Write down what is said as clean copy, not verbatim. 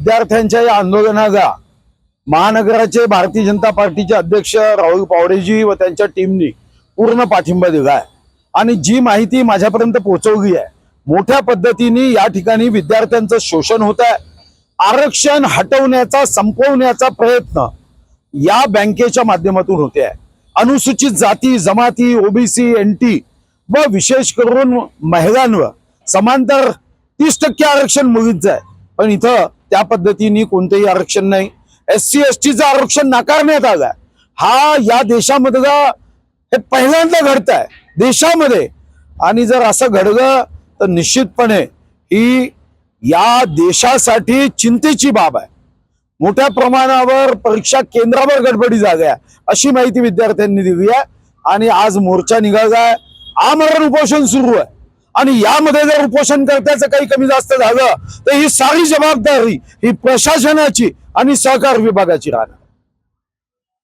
विद्यार्थ्यांच्या या आंदोलनाला महानगराचे भारतीय जनता पार्टीचे अध्यक्ष राहुल पावडेजी व त्यांच्या टीमनी पूर्ण पाठिंबा दिला आहे आणि जी माहिती माझ्यापर्यंत पोहोचवली आहे, मोठ्या पद्धतीने या ठिकाणी विद्यार्थ्यांचं शोषण होत आहे। आरक्षण हटवण्याचा संपवण्याचा प्रयत्न या बँकेच्या माध्यमातून होते आहे। अनुसूचित जाती जमाती ओबीसी एनटी व विशेष करून महिलांवर समांतर 30% आरक्षण मुलींचं आहे, पण इथं त्या पद्धतीने कोणतेही आरक्षण नाही। SC STचं आरक्षण नाकारण्यात आलं। हा या देशामधला हे पहिल्यांदा घडत आहे देशामध्ये आणि जर असं घडलं तर निश्चितपणे ही या देशासाठी चिंतेची बाब आहे। मोठ्या प्रमाणावर परीक्षा केंद्रावर गडबडी झाल्या अशी माहिती विद्यार्थ्यांनी दिली आहे आणि आज मोर्चा निघालाय, आमरण उपोषण सुरू आहे आणि यामध्ये जर उपोषणकर्त्याचं काही कमी जास्त झालं तर ही सारी जबाबदारी ही प्रशासनाची आणि सहकार विभागाची राहणार।